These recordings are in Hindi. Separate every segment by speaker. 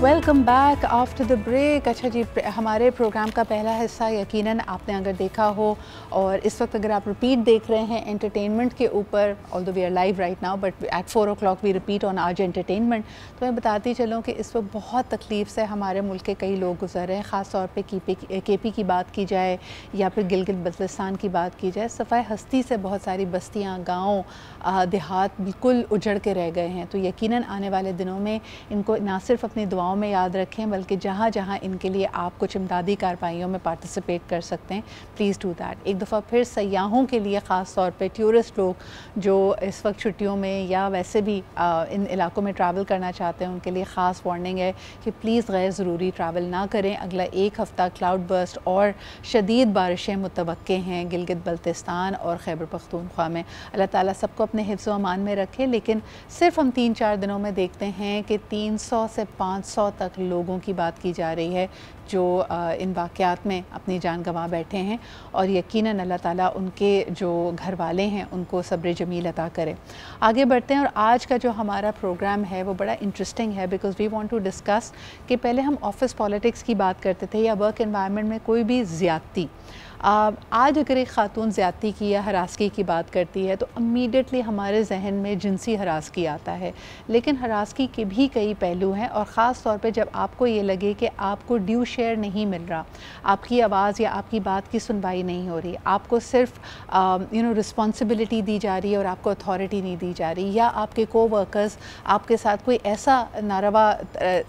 Speaker 1: Welcome back after the break. अच्छा जी, हमारे प्रोग्राम का पहला हिस्सा यकीनन आपने अगर देखा हो, और इस वक्त अगर आप रिपीट देख रहे हैं एंटरटेनमेंट के ऊपर, although we are live right now but at 4 o'clock we repeat on Aaj entertainment, तो मैं बताती चलूँ कि इस वक्त बहुत तकलीफ़ से हमारे मुल्क के कई लोग गुजर रहे हैं। ख़ास तौर पे KP की बात की जाए या फिर गिलगित बल्तिस्तान की बात की जाए, सफ़ाई हस्ती से बहुत सारी बस्तियाँ, गाँव, देहात बिल्कुल उजड़ के रह गए हैं। तो यकीनन आने वाले दिनों में इनको ना सिर्फ अपनी दुआओं में याद रखें, बल्कि जहाँ जहाँ इनके लिए आप कुछ इमदादी कार्रवाइयों में पार्टिसिपेट कर सकते हैं, प्लीज़ डू दैट। एक दफ़ा फिर सयाहों के लिए, ख़ास तौर पे टूरिस्ट लोग जो इस वक्त छुट्टियों में या वैसे भी इन इलाकों में ट्रैवल करना चाहते हैं, उनके लिए ख़ास वार्निंग है कि प्लीज़ गैर ज़रूरी ट्रैवल ना करें। अगला एक हफ़्ता क्लाउड बर्स्ट और शदीद बारिशें मुतवक्के हैं गिलगित बल्तिस्तान और खैबर पख्तूनख्वा में। अल्लाह ताला सबको अपने हिफ्ज़ व अमान में रखे। लेकिन सिर्फ हम 3-4 दिनों में देखते हैं कि 300 से 500 तक लोगों की बात की जा रही है जो इन वाक़यात में अपनी जान गंवा बैठे हैं, और यकीनन अल्लाह ताला उनके जो घर वाले हैं उनको सब्र जमील अता करे। आगे बढ़ते हैं, और आज का जो हमारा प्रोग्राम है वो बड़ा इंटरेस्टिंग है, because we want to discuss कि पहले हम ऑफ़िस पॉलिटिक्स की बात करते थे या वर्क एनवायरनमेंट में कोई भी ज़्यादती। आज अगर एक ख़ातून ज़्यादती की या हरासगी की बात करती है तो इमीडिएटली हमारे जहन में जिनसी हरासगी आता है, लेकिन हरासगी के भी कई पहलू हैं, और ख़ास तौर पे जब आपको ये लगे कि आपको ड्यू शेयर नहीं मिल रहा, आपकी आवाज़ या आपकी बात की सुनवाई नहीं हो रही, आपको सिर्फ रिस्पॉन्सिबिलिटी दी जा रही है और आपको अथॉरिटी नहीं दी जा रही, या आपके कोवर्कर्स आपके साथ कोई ऐसा नारवा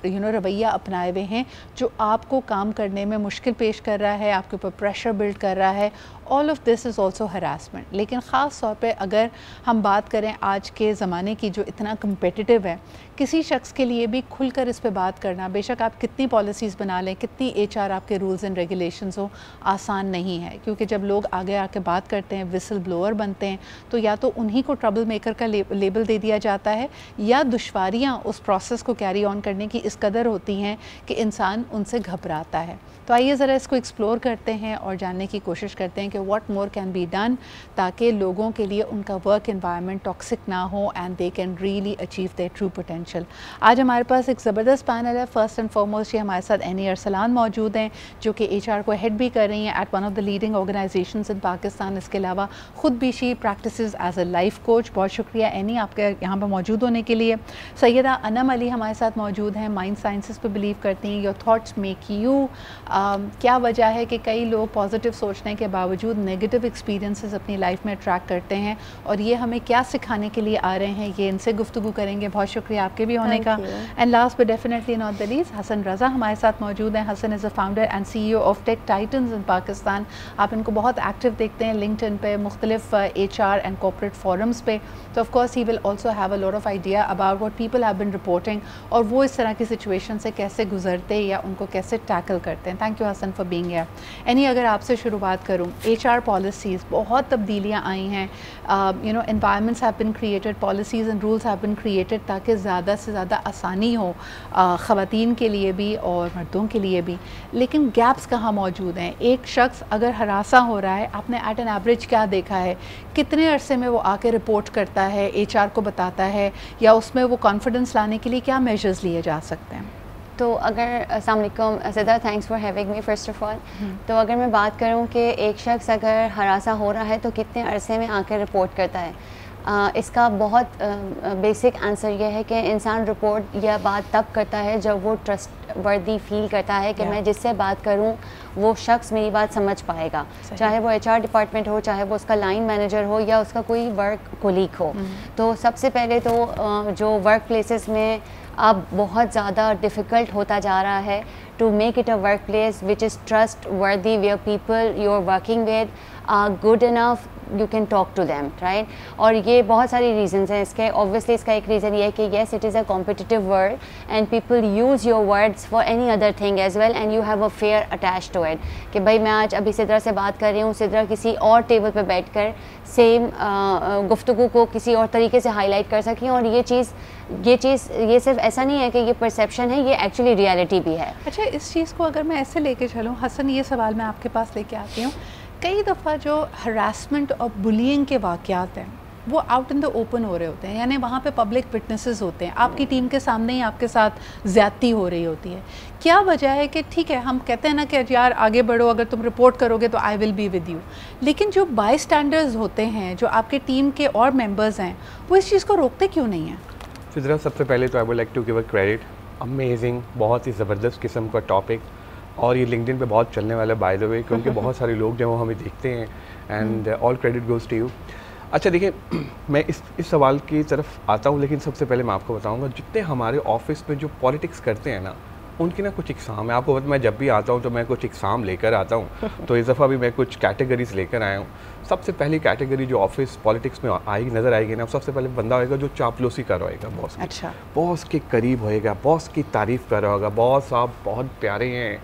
Speaker 1: रवैया अपनाए हुए हैं जो आपको काम करने में मुश्किल पेश कर रहा है, आपके ऊपर प्रेशर बिल्ड कर रहा है, all of this is also harassment. लेकिन ख़ास तौर पे अगर हम बात करें आज के ज़माने की जो इतना कम्पिटिटिव है, किसी शख्स के लिए भी खुलकर इस पे बात करना, बेशक आप कितनी पॉलिसीज़ बना लें, कितनी HR आपके रूल्स एंड रेगुलेशंस हो, आसान नहीं है। क्योंकि जब लोग आगे आके बात करते हैं, विसल ब्लोअर बनते हैं, तो या तो उन्हीं को ट्रबल मेकर का लेबल दे दिया जाता है, या दुश्वारियाँ उस प्रोसेस को कैरी ऑन करने की इस कदर होती हैं कि इंसान उनसे घबराता है। तो आइए ज़रा इसको एक्सप्लोर करते हैं और जानने की कोशिश करते हैं कि what more can be done, ताकि लोगों के लिए उनका वर्क एनवायरनमेंट टॉक्सिक ना हो and they can really achieve their true potential. आज हमारे पास एक ज़बरदस्त पैनल है। फर्स्ट एंड फॉरमोस्ट ये हमारे साथ एनी अरसलान मौजूद हैं, जो कि HR को हेड भी कर रही हैं at one of the leading organisations in Pakistan. इसके अलावा ख़ुद भी she practises as a life coach. बहुत शुक्रिया एनी आपके यहाँ पर मौजूद होने के लिए। सैयदा अनम अली हमारे साथ मौजूद हैं, माइंड साइंसेस पर बिलीव करती हैं। Your thoughts make you. क्या वजह है कि कई लोग पॉजिटिव सोचने के बावजूद नेगेटिव एक्सपीरियंसेस अपनी लाइफ में ट्रैक करते हैं, और ये हमें क्या सिखाने के लिए आ रहे हैं, ये इनसे गुफ्तगू करेंगे। बहुत शुक्रिया आपके भी होने का। And last but definitely not the least, Hasan Raza हमारे साथ मौजूद हैं। Hasan is a founder and CEO of Tech Titans in Pakistan. आप इनको बहुत एक्टिव देखते हैं लिंक्डइन पे, मुख्तलिफ HR एंड कॉर्पोरेट फोरम्स पे। तो of course he will also have a lot of idea about what people have been reporting, और वो इस तरह की सिचुएशन से कैसे गुजरते या उनको कैसे टैकल करते हैं। Thank you Hasan for being here. Annie अगर आपसे शुरुआत करूँ, HR पॉलिसीज़ बहुत तब्दीलियाँ आई हैं, environments have been created, policies and rules have been created ताकि ज़्यादा से ज़्यादा आसानी हो ख़वातीन के लिए भी और मर्दों के लिए भी। लेकिन गैप्स कहाँ मौजूद हैं? एक शख्स अगर हरासा हो रहा है, आपने एट एन एवरेज क्या देखा है, कितने अरसे में वो आके रिपोर्ट करता है, HR को बताता है, या उसमें वो कॉन्फिडेंस लाने के लिए क्या मेजर्स लिए जा सकते हैं?
Speaker 2: तो अगर अस्सलाम वालेकुम सिद्धा, thanks for having me first of all. तो अगर मैं बात करूं कि एक शख्स अगर हरासा हो रहा है तो कितने अरसे में आकर रिपोर्ट करता है, इसका बहुत बेसिक आंसर ये है कि इंसान रिपोर्ट या बात तब करता है जब वो ट्रस्ट वर्दी फील करता है कि मैं जिससे बात करूं वो शख्स मेरी बात समझ पाएगा, चाहे वो HR डिपार्टमेंट हो, चाहे वो उसका लाइन मैनेजर हो, या उसका कोई वर्क कोलीग हो। तो सबसे पहले तो जो वर्क प्लेसेस में अब बहुत ज़्यादा डिफ़िकल्ट होता जा रहा है to make it a workplace which is trustworthy, where people you are working with are good enough, you can talk to them, right. और ये बहुत सारी रीजंस हैं इसके। ऑब्वियसली इसका एक रीज़न ये है कि yes it is a competitive world and people use your words for any other thing as well and you have a fair attach to it, कि भाई मैं आज अभी सिद्रा से बात कर रही हूँ, सिद्रा किसी और टेबल पर बैठ कर सेम गुफ्तगू को किसी और तरीके से हाईलाइट कर सकें। और ये सिर्फ ऐसा नहीं है कि ये परसेप्शन है, ये एक्चुअली रियलिटी भी है।
Speaker 1: अच्छा, इस चीज़ को अगर मैं ऐसे लेके चलूँ हसन, ये सवाल मैं आपके पास लेके आती हूँ, कई दफ़ा जो हरासमेंट और बुलिंग के वाक़यात हैं वो आउट इन द ओपन हो रहे होते हैं, यानी वहाँ पे पब्लिक विटनेसेस होते हैं, आपकी टीम के सामने ही आपके साथ ज़्यादती हो रही होती है। क्या वजह है कि ठीक है हम कहते हैं ना कि यार आगे बढ़ो, अगर तुम रिपोर्ट करोगे तो I will be with you, लेकिन जो बाई स्टैंडर्ड्स होते हैं, जो आपके टीम के और मेंबर्स हैं, वो इस चीज़ को रोकते क्यों नहीं हैं?
Speaker 3: फिजरा, सबसे पहले तो I would like to give a credit, amazing, बहुत ही ज़बरदस्त किस्म का टॉपिक, और ये लिंक्डइन पे बहुत चलने वाला है बाय द वे, क्योंकि बहुत सारे लोग जो वो हमें देखते हैं, and all credit goes to you. अच्छा देखिए, मैं इस सवाल की तरफ आता हूँ, लेकिन सबसे पहले मैं आपको बताऊँगा, जितने हमारे ऑफिस में जो पॉलिटिक्स करते हैं ना, उनकी ना कुछ एग्ज़ाम है। आपको मैं जब भी आता हूँ तो मैं कुछ एग्ज़ाम लेकर आता हूँ, तो इस दफ़ा भी मैं कुछ कैटेगरीज लेकर आया हूँ। सबसे पहली कैटेगरी जो ऑफिस पॉलिटिक्स में आएगी, नज़र आएगी ना, सबसे पहले बंदा होएगा जो चापलूसी कर रहा होगा बॉस की।
Speaker 1: अच्छा।
Speaker 3: बॉस के करीब होएगा, बॉस की तारीफ़ कर रहा होगा, बॉस आप बहुत प्यारे हैं,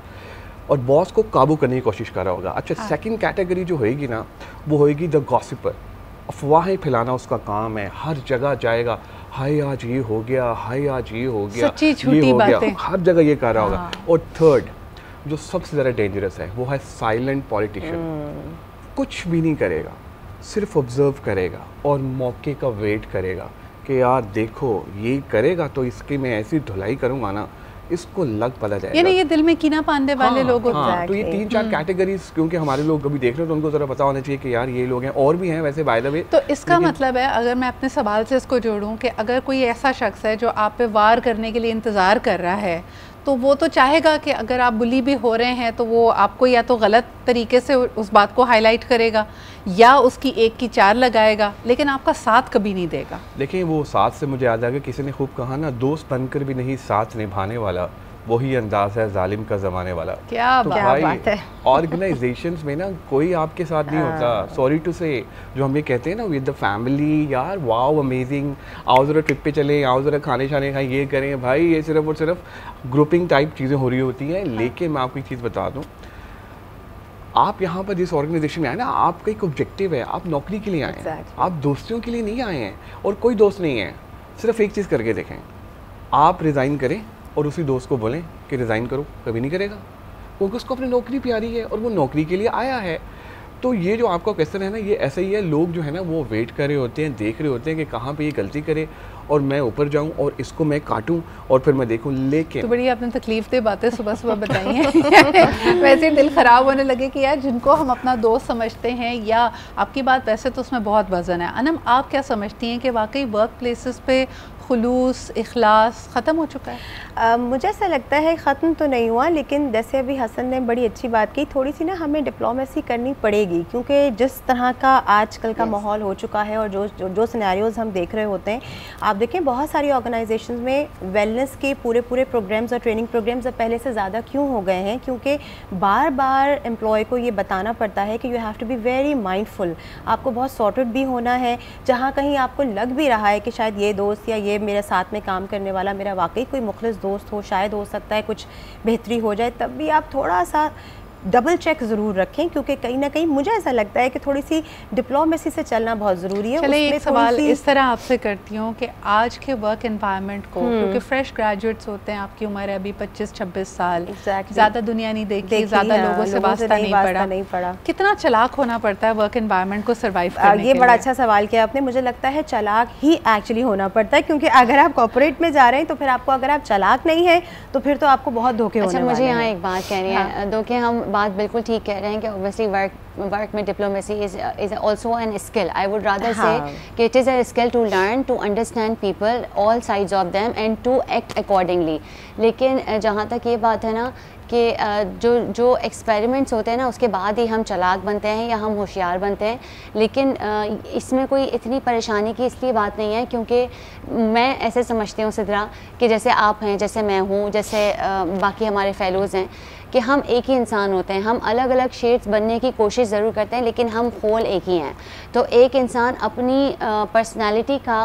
Speaker 3: और बॉस को काबू करने की कोशिश कर रहा होगा। अच्छा, सेकंड कैटेगरी जो होएगी ना, वो होएगी द गॉसिपर, अफवाहें फैलाना उसका काम है, हर जगह जाएगा, हाय आज ये हो गया, हाय आज ये हो गया,
Speaker 1: सच्ची
Speaker 3: ये
Speaker 1: झूठी
Speaker 3: हो गया,
Speaker 1: बातें,
Speaker 3: हर जगह ये कर रहा होगा। और थर्ड जो सबसे ज़्यादा डेंजरस है, वो है साइलेंट पॉलिटिशियन। कुछ भी नहीं करेगा, सिर्फ ऑब्जर्व करेगा और मौके का वेट करेगा कि यार देखो ये करेगा तो इसकी मैं ऐसी धुलाई करूँगा ना, इसको लग पता जाएगा।
Speaker 1: यानी ये दिल में कीना पाने वाले लोग होते हैं।
Speaker 3: तो ये 3-4 कैटेगरीज, क्योंकि हमारे लोग कभी देख रहे हो तो उनको ज़रा पता होना चाहिए कि यार ये लोग हैं, और भी हैं वैसे बाय द वे।
Speaker 1: तो इसका मतलब है, अगर मैं अपने सवाल से इसको जोड़ूं, कि अगर कोई ऐसा शख्स है जो आप पे वार करने के लिए इंतज़ार कर रहा है, तो वो तो चाहेगा कि अगर आप बुली भी हो रहे हैं तो वो आपको या तो गलत तरीके से उस बात को हाईलाइट करेगा, या उसकी एक की चार लगाएगा, लेकिन आपका साथ कभी नहीं देगा।
Speaker 3: देखिए, वो साथ से मुझे याद आ गया, किसी ने खूब कहा ना, दोस्त बनकर भी नहीं साथ निभाने वाला, वही अंदाज है जालिम का ज़माने वाला।
Speaker 1: क्या
Speaker 3: तो
Speaker 1: बात है।
Speaker 3: ऑर्गेनाइजेशंस में ना कोई आपके साथ नहीं होता, सॉरी टू से, जो हम ये कहते हैं ना विद द फैमिली, यार वाओ अमेजिंग, आओ ज़रा ट्रिप पे चलें, आओ ज़रा खाने शाने खाएं, ये करें भाई, ये सिर्फ और सिर्फ ग्रुपिंग टाइप चीज़ें हो रही होती हैं। लेकिन मैं आपको एक चीज़ बता दूँ, आप यहाँ पर जिस ऑर्गेनाइजेशन में आए ना, आपका एक ऑब्जेक्टिव है, आप नौकरी के लिए आए हैं, आप दोस्तियों के लिए नहीं आए हैं, और कोई दोस्त नहीं है। सिर्फ एक चीज़ करके देखें, आप रिज़ाइन करें और उसी दोस्त को बोलें कि रिज़ाइन करो, कभी नहीं करेगा, क्योंकि उसको अपनी नौकरी प्यारी है और वो नौकरी के लिए आया है। तो ये जो आपका क्वेश्चन है ना, ये ऐसा ही है, लोग जो है ना वो वेट कर रहे होते हैं, देख रहे होते हैं कि कहाँ पे ये गलती करे और मैं ऊपर जाऊं और इसको मैं काटूं और फिर मैं देखूं। लेकिन
Speaker 1: तो बड़ी आपने तकलीफ दे बातें सुबह सुबह बताई हैं। वैसे दिल ख़राब होने लगे कि यार जिनको हम अपना दोस्त समझते हैं, या आपकी बात वैसे तो उसमें बहुत वज़न है। अनम, आप क्या समझती हैं कि वाकई वर्क प्लेसेस पे खुलूस, इखलास ख़त्म हो चुका है?
Speaker 4: मुझे ऐसा लगता है ख़त्म तो नहीं हुआ, लेकिन जैसे अभी हसन ने बड़ी अच्छी बात की, थोड़ी सी ना हमें डिप्लोमेसी करनी पड़ेगी, क्योंकि जिस तरह का आजकल का माहौल हो चुका है और जो सिनेरियोज़ हम देख रहे होते हैं, आप देखें बहुत सारी ऑर्गेनाइजेशंस में वेलनेस के पूरे प्रोग्राम्स और ट्रेनिंग प्रोग्राम्स अब पहले से ज़्यादा क्यों हो गए हैं, क्योंकि बार बार एम्प्लॉय को ये बताना पड़ता है कि you have to be very mindful, आपको बहुत सॉर्टेड भी होना है। जहाँ कहीं आपको लग भी रहा है कि शायद ये दोस्त या ये मेरे साथ में काम करने वाला मेरा वाकई कोई मुखलिस दोस्त हो, शायद हो सकता है कुछ बेहतरी हो जाए, तब भी आप थोड़ा सा डबल चेक ज़रूर रखें, क्योंकि कहीं ना कहीं मुझे ऐसा लगता है कि थोड़ी सी डिप्लोमेसी से चलना बहुत ज़रूरी है।
Speaker 1: चलिए एक सवाल इस तरह आपसे करती हूँ कि आज के वर्क एनवायरनमेंट को, क्योंकि फ्रेश ग्रेजुएट्स होते हैं, आपकी उम्र है अभी 25-26 साल, ज़्यादा दुनिया नहीं देखी, ज़्यादा लोगों से वास्ता नहीं पड़ा, कितना चालाक होना पड़ता है वर्क एनवायरनमेंट को सर्वाइव करने के लिए?
Speaker 4: ये बड़ा अच्छा सवाल किया आपने। मुझे लगता है चालाक ही एक्चुअली होना पड़ता है, क्योंकि अगर आप कॉर्पोरेट में जा रहे हैं तो फिर आपको, अगर आप चालाक नहीं है तो फिर तो आपको बहुत धोखे होने वाले हैं।
Speaker 2: मुझे यहाँ एक बात कहनी है, दो कि हम बात बिल्कुल ठीक कह रहे हैं कि ऑब्वियसली वर्क में diplomacy is also an skill. I would rather say कि it is a skill to learn to understand people, all sides of them, and to act accordingly. लेकिन जहाँ तक ये बात है ना कि जो एक्सपेरिमेंट्स होते हैं ना, उसके बाद ही हम चालाक बनते हैं या हम होशियार बनते हैं। लेकिन इसमें कोई इतनी परेशानी की इसलिए बात नहीं है, क्योंकि मैं ऐसे समझती हूँ सिद्रा कि जैसे आप हैं, जैसे मैं हूँ, जैसे बाकी हमारे फेलोज़ हैं, कि हम एक ही इंसान होते हैं। हम अलग अलग शेड्स बनने की कोशिश ज़रूर करते हैं, लेकिन हम होल एक ही हैं। तो एक इंसान अपनी पर्सनैलिटी का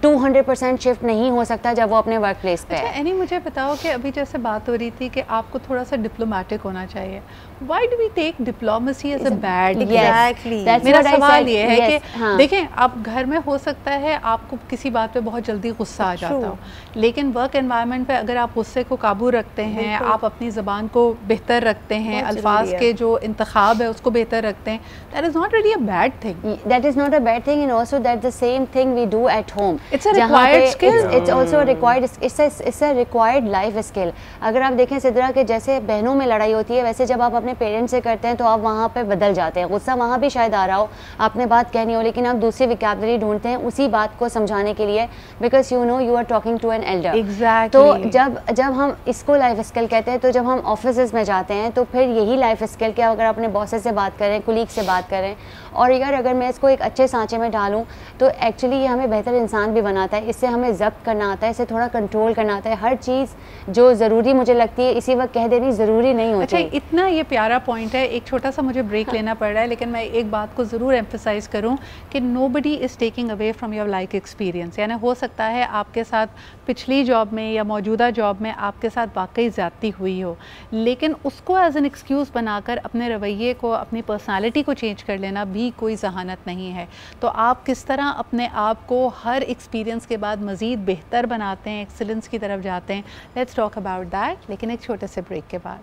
Speaker 2: 200% शिफ्ट नहीं हो सकता जब वो अपने वर्क प्लेस पे है।
Speaker 1: एनी मुझे बताओ कि अभी जैसे बात हो रही थी कि आपको थोड़ा सा डिप्लोमेटिक होना चाहिए, why do we take diplomacy as a bad?
Speaker 4: Exactly,
Speaker 1: मेरा सवाल ये है कि देखें, आप घर में हो सकता है आपको किसी बात पे बहुत जल्दी गुस्सा आ जाता हो, लेकिन वर्क एनवायरनमेंट पे अगर आप गुस्से को काबू रखते हैं, आप अपनी ज़बान को बेहतर रखते हैं, अल्फाज के जो इंतखाब है उसको बेहतर रखते हैं, that is not really a bad thing.
Speaker 2: That is not a bad thing, and also that the same thing we do at home.
Speaker 1: It's a required skill,
Speaker 2: it's also required, it's a required life skill. अगर आप देखें सिद्रा के जैसे बहनों में लड़ाई होती है, वैसे जब आप अपने पेरेंट्स से करते हैं तो आप वहाँ पे बदल जाते हैं। गुस्सा वहाँ भी शायद आ रहा हो, आपने बात कहनी हो, लेकिन आप दूसरी विकैबुलरी ढूंढते हैं उसी बात को समझाने के लिए, because you know you are talking to an elder.
Speaker 1: Exactly.
Speaker 2: तो जब हम इसको लाइफ स्किल कहते हैं, तो जब हम ऑफिस में जाते हैं तो फिर यही लाइफ स्किल के अगर अपने बॉसेस से बात करें, कुलीग से बात करें, और यार अगर मैं इसको एक अच्छे सांचे में डालूं तो एक्चुअली ये हमें बेहतर इंसान भी बनाता है। इससे हमें जब्त करना आता है, इसे थोड़ा कंट्रोल करना आता है। हर चीज़ जो ज़रूरी मुझे लगती है इसी वक्त कह देनी ज़रूरी नहीं होती।
Speaker 1: अच्छा, इतना ये प्यारा पॉइंट है, एक छोटा सा मुझे ब्रेक लेना पड़ रहा है, लेकिन मैं एक बात को ज़रूर एम्फसाइज़ करूं कि nobody is taking away from your life experience. यानी हो सकता है आपके साथ पिछली जॉब में या मौजूदा जॉब में आपके साथ वाकई ज़्यादती हुई हो, लेकिन उसको एज एन एक्सक्यूज़ बनाकर अपने रवैये को, अपनी पर्सनालिटी को चेंज कर लेना भी कोई जहानत नहीं है। तो आप किस तरह अपने आप को हर एक्सपीरियंस के बाद मज़ीद बेहतर बनाते हैं, एक्सीलेंस की तरफ जाते हैं, लेट्स टॉक अबाउट दैट, लेकिन एक छोटे से ब्रेक के बाद।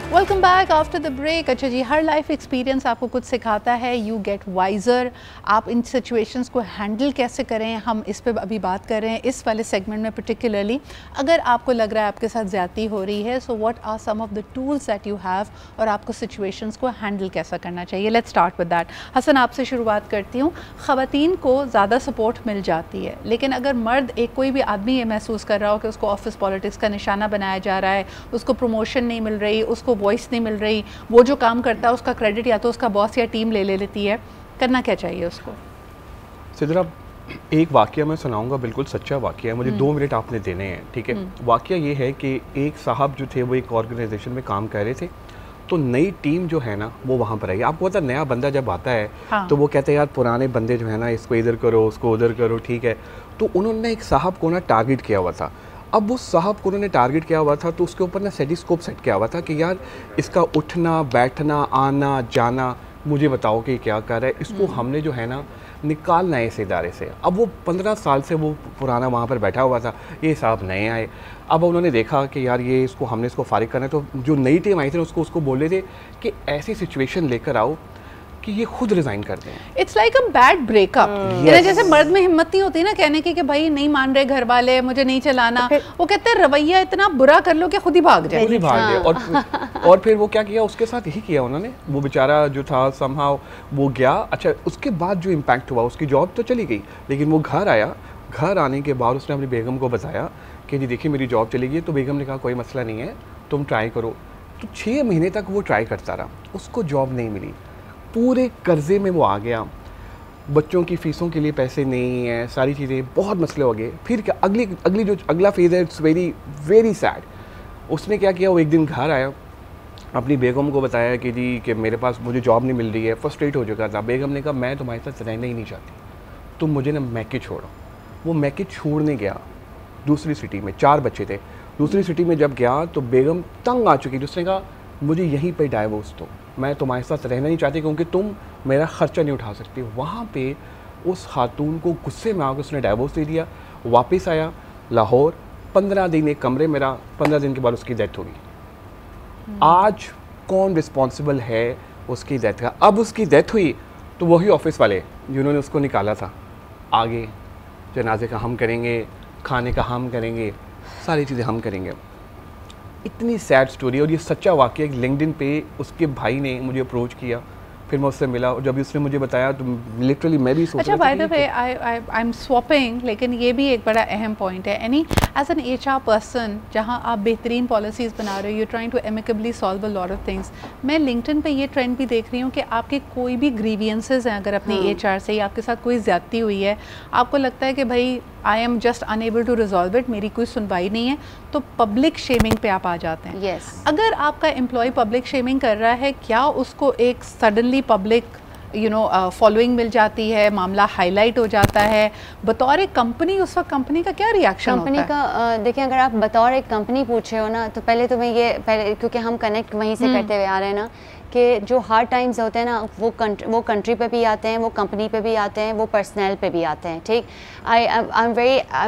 Speaker 1: Welcome back after the break. अच्छा जी, हर लाइफ एक्सपीरियंस आपको कुछ सिखाता है, यू गेट वाइज़र। आप इन सिचुएशंस को हैंडल कैसे करें, हम इस पे अभी बात कर रहे हैं इस वाले सेगमेंट में पर्टिकुलरली। अगर आपको लग रहा है आपके साथ ज़्यादती हो रही है, so what are some of the tools that you have, और आपको सिचुएशंस को हैंडल कैसा करना चाहिए। Let's start with that. Hasan, आपसे शुरुआत करती हूँ। ख़वातीन को ज़्यादा सपोर्ट मिल जाती है, लेकिन अगर मर्द, एक कोई भी आदमी ये महसूस कर रहा हो कि उसको ऑफिस पॉलिटिक्स का निशाना बनाया जा रहा है, उसको प्रमोशन नहीं मिल रही, उसको वॉइस नहीं मिल रही, वो जो काम करता है उसका क्रेडिट या तो उसका बॉस या टीम ले लेती है, करना क्या चाहिए उसको?
Speaker 3: सिद्रा, एक वाकया मैं सुनाऊंगा, बिल्कुल सच्चा वाकया है, मुझे 2 मिनट आपने देने हैं, ठीक है। वाकया ये है कि एक साहब जो थे वो एक ऑर्गेनाइजेशन में काम कर रहे थे, तो नई टीम जो है ना वो वहाँ पर आई। आपको पता, नया बंदा जब आता है हाँ। तो वो कहते हैं यार पुराने बंदे जो है ना, इसको इधर करो, उसको उधर करो, ठीक है। तो उन्होंने एक साहब को ना टारगेट किया हुआ था। अब उस साहब को उन्होंने टारगेट किया हुआ था, तो उसके ऊपर ना स्टेथोस्कोप सेट किया हुआ था कि यार इसका उठना बैठना आना जाना, मुझे बताओ कि क्या कर रहा है, इसको हमने जो है ना निकालना है इस इदारे से। अब वो 15 साल से वो पुराना वहाँ पर बैठा हुआ था, ये साहब नए आए। अब उन्होंने देखा कि यार ये इसको हमने इसको फारिग करना है, तो जो नई टीम आई थी उसको बोल रहे थे कि ऐसी सिचुएशन लेकर आओ कि ये खुद रिजाइन कर दें।
Speaker 1: It's like a bad breakup. जैसे मर्द में हिम्मत नहीं होती ना कहने की कि भाई नहीं मान रहे घर वाले, मुझे नहीं चलाना, वो कहते हैं रवैया इतना बुरा कर लो कि खुद ही भाग जाए,
Speaker 3: खुद ही भाग जाए। और फिर वो क्या किया, उसके साथ यही किया उन्होंने। वो बेचारा जो था समहाउ वो गया। अच्छा, उसके बाद जो इम्पैक्ट हुआ, उसकी जॉब तो चली गई, लेकिन वो घर आया। घर आने के बाद उसने अपनी बेगम को बताया कि जी देखिए मेरी जॉब चली गई। तो बेगम ने कहा कोई मसला नहीं है, तुम ट्राई करो। तो 6 महीने तक वो ट्राई करता रहा, उसको जॉब नहीं मिली, पूरे कर्जे में वो आ गया, बच्चों की फ़ीसों के लिए पैसे नहीं है, सारी चीज़ें, बहुत मसले हो गए। फिर क्या, अगला फेज़ है, इट्स वेरी वेरी सैड। उसने क्या किया, वो एक दिन घर आया, अपनी बेगम को बताया कि जी कि मेरे पास मुझे जॉब नहीं मिल रही है, फ्रस्ट्रेट हो चुका था। बेगम ने कहा मैं तुम्हारे साथ रहना ही नहीं चाहती, तुम मुझे ना मैके छोड़ो। वो मैके छोड़ने गया दूसरी सिटी में, 4 बच्चे थे। दूसरी सिटी में जब गया तो बेगम तंग आ चुकी थी। उसने कहा मुझे यहीं पे डाइवोर्स दो, मैं तुम्हारे साथ रहना नहीं चाहती क्योंकि तुम मेरा ख़र्चा नहीं उठा सकती। वहाँ पे उस खातून को गुस्से में आकर उसने डाइवोर्स दे दिया। वापस आया लाहौर, 15 दिन एक कमरे में रहा, 15 दिन के बाद उसकी डेथ हो गई। आज कौन रिस्पॉन्सिबल है उसकी डेथ का? अब उसकी डेथ हुई तो वही ऑफिस वाले जिन्होंने उसको निकाला था, आगे जनाजे का हम करेंगे, खाने का हम करेंगे, सारी चीज़ें हम करेंगे। इतनी सैड स्टोरी। और ये सच्चा वाक़या, लिंक्डइन पे उसके भाई ने मुझे अप्रोच किया, फिर मैं उससे मिला और जब उसने मुझे बताया तो लिटरली मैं भी सोच
Speaker 1: अच्छा, by the way I am swapping, लेकिन ये भी एक बड़ा अहम पॉइंट है। Annie as an HR person, जहाँ आप बेहतरीन पॉलिसीज़ बना रहे हो, you trying to amicably solve a lot of things. मैं लिंक्डइन पे ये ट्रेंड भी देख रही हूँ कि आपके कोई भी ग्रीवियंसेस हैं, अगर अपनी HR से या आपके साथ कोई ज़्यादती हुई है, आपको लगता है कि भाई I am just unable to resolve it, मेरी कोई सुनवाई नहीं है, तो पब्लिक शेमिंग पे आप आ जाते हैं।
Speaker 2: yes.
Speaker 1: अगर आपका एम्प्लॉय पब्लिक शेमिंग कर रहा है, क्या उसको एक सडनली पब्लिक फॉलोइंग मिल जाती है, मामला हाईलाइट हो जाता है। बतौर एक कंपनी उस वक्त कंपनी का क्या रिएक्शन होता है?
Speaker 2: कंपनी का देखिए, अगर आप बतौर एक कंपनी पूछ रहे हो ना, तो पहले तो मैं ये क्योंकि हम कनेक्ट वहीं से करते हुए आ रहे हैं ना, कि जो हार्ड टाइम्स होते हैं ना, वो कंट्री पे भी आते हैं, वो कंपनी पे भी आते हैं, वो पर्सनल पे भी आते हैं, ठीक। I am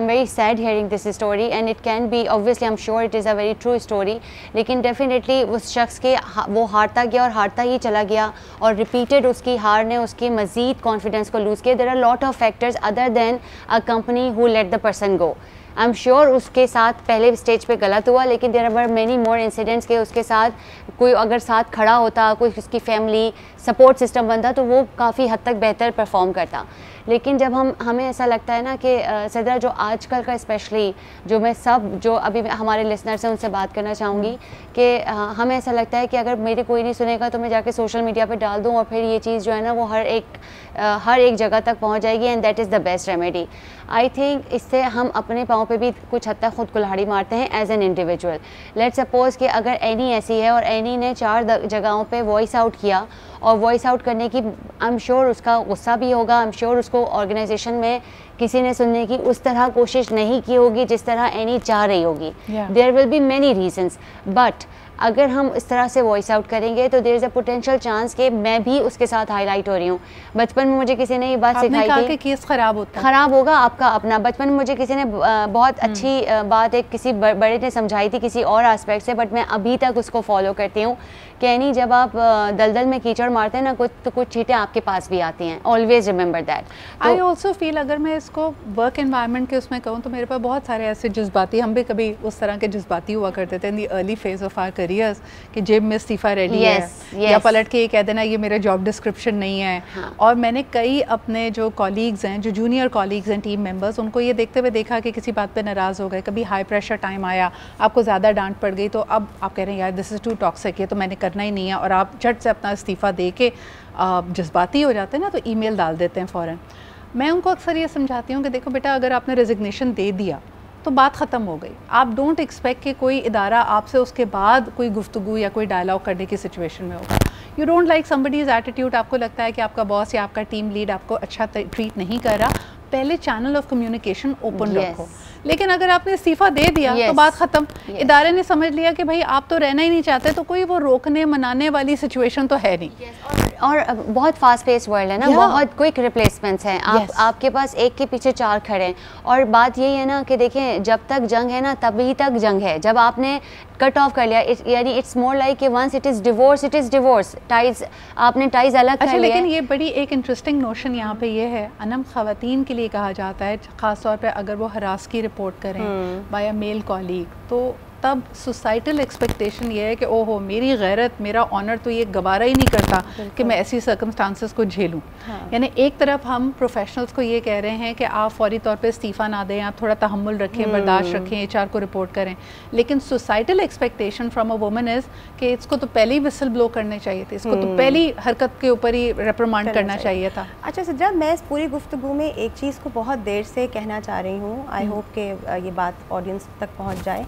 Speaker 2: very sad hearing this story and it can be obviously, I am sure it is a very true story, लेकिन डेफिनेटली उस शख्स के वो हारता गया और हारता ही चला गया, और रिपीटेड उसकी हार ने उसके मज़ीद कॉन्फिडेंस को लूज़ किया। There are lot of factors other than a company who let the person go. I am sure उसके साथ पहले स्टेज पे गलत हुआ, लेकिन there are many more incidents के उसके साथ कोई अगर साथ खड़ा होता, कोई उसकी फैमिली सपोर्ट सिस्टम बनता, तो वो काफ़ी हद तक बेहतर परफॉर्म करता। लेकिन जब हमें ऐसा लगता है ना कि सदरा, जो आजकल का स्पेशली, जो मैं जो अभी हमारे लिसनर्स हैं उनसे बात करना चाहूँगी कि हमें ऐसा लगता है कि अगर मेरे कोई नहीं सुनेगा तो मैं जाके सोशल मीडिया पे डाल दूँ, और फिर ये चीज़ जो है ना वो हर एक जगह तक पहुँच जाएगी, and that is the best remedy. I think इससे हम अपने पाँव पे भी कुछ हद तक खुद कुल्हाड़ी मारते हैं as an individual. Let's suppose कि अगर एनी ऐसी है और एनी ने 4 जगहों पे वॉइस आउट किया, और वॉइस आउट करने की आई एम श्योर उसका गुस्सा भी होगा, आई एम श्योर उसको ऑर्गेनाइजेशन में किसी ने सुनने की उस तरह कोशिश नहीं की होगी जिस तरह एनी चाह रही होगी। There will be many reasons, but अगर हम इस तरह से वॉइस आउट करेंगे तो there is a potential chance कि मैं भी उसके साथ हाईलाइट हो रही हूँ। बचपन में मुझे किसी ने ये बात सिखाई थी,
Speaker 1: केस ख़राब
Speaker 2: होगा आपका अपना। बचपन में मुझे किसी ने बहुत अच्छी बात एक किसी बड़े ने समझाई थी किसी और एस्पेक्ट से, बट मैं अभी तक उसको फॉलो करती हूँ कि नहीं, जब आप दलदल में कीचड़ मारते हैं ना कुछ चीटें आपके पास भी आती हैं। Always remember that.
Speaker 1: I also feel, अगर मैं इसको वर्क एनवायरनमेंट के उसमें कहूँ तो मेरे पास बहुत सारे ऐसे जज्बाती, हम भी कभी उस तरह के जज्बाती हुआ करते थे in the early phase of our careers, कि जेब में इस्तीफ़ा रेडी है, या पलट के ये कह देना ये मेरा जॉब डिस्क्रिप्शन नहीं है। और मैंने कई अपने जो कॉलीग्स हैं, जो जूनियर कॉलीग्स हैं, टीम मेंबर्स, उनको ये देखते हुए देखा कि किसी बात पे नाराज़ हो गए, कभी हाई प्रेशर टाइम आया, आपको ज़्यादा डांट पड़ गई, तो अब आप कह रहे हैं यार दिस इज़ टू टॉक्सिक, ये तो मैंने करना ही नहीं है, और आप झट से अपना इस्तीफ़ा दे के जज्बाती हो जाते हैं ना, तो ईमेल डाल देते हैं फ़ौरन। मैं उनको अक्सर ये समझाती हूँ कि देखो बेटा, अगर आपने रेजिग्नेशन दे दिया तो बात ख़त्म हो गई। आप डोंट एक्सपेक्ट कि कोई इदारा आपसे उसके बाद कोई गुफ्तगू या कोई डायलॉग करने की सिचुएशन में होगा। You don't like somebody's attitude, आपको लगता है कि आपका बॉस या आपका टीम लीड आपको अच्छा ट्रीट नहीं कर रहा, पहले चैनल ऑफ कम्युनिकेशन ओपन रखो। लेकिन अगर आपने इस्तीफ़ा दे दिया तो बात ख़त्म। इदारे ने समझ लिया कि भाई आप तो रहना ही नहीं चाहते, तो कोई वो रोकने मनाने वाली सिचुएशन तो है नहीं।
Speaker 2: और बहुत फास्ट पेस वर्ल्ड है ना, बहुत क्विक रिप्लेसमेंट्स हैं। आपके पास एक के पीछे 4 खड़े हैं। और बात यही है ना कि देखें, जब तक जंग है ना तभी तक जंग है। जब आपने कट ऑफ कर लिया, यानी इट्स मोर लाइक कि once it is divorce, ties आपने टाइज अलग कर लिया।
Speaker 1: लेकिन ये बड़ी एक इंटरेस्टिंग नोशन यहाँ पे ये है अनम, ख़वातीन के लिए कहा जाता है, ख़ास तौर पे अगर वो हरास की रिपोर्ट करें बाय अ मेल कॉलीग, तो तब सोसाइटल एक्सपेक्टेशन ये है कि ओहो मेरी गैरत, मेरा ऑनर तो ये गवारा ही नहीं करता कि मैं ऐसी सर्कमस्टांसेस को झेलूं। यानी एक तरफ हम प्रोफेशनल्स को ये कह रहे हैं कि आप फौरी तौर पे इस्तीफ़ा ना दें, आप थोड़ा तहम्मुल रखें, बर्दाश्त रखें, HR को रिपोर्ट करें, लेकिन societal expectation from a woman is कि इसको तो पहले ही विसल ब्लो करने चाहिए थे, इसको तो पहली हरकत के ऊपर ही रिप्रिमांड करना चाहिए था।
Speaker 4: अच्छा सदरा, मैं इस पूरी गुफ्तगू में एक चीज़ को बहुत देर से कहना चाह रही हूँ, आई होप कि ये बात ऑडियंस तक पहुँच जाए।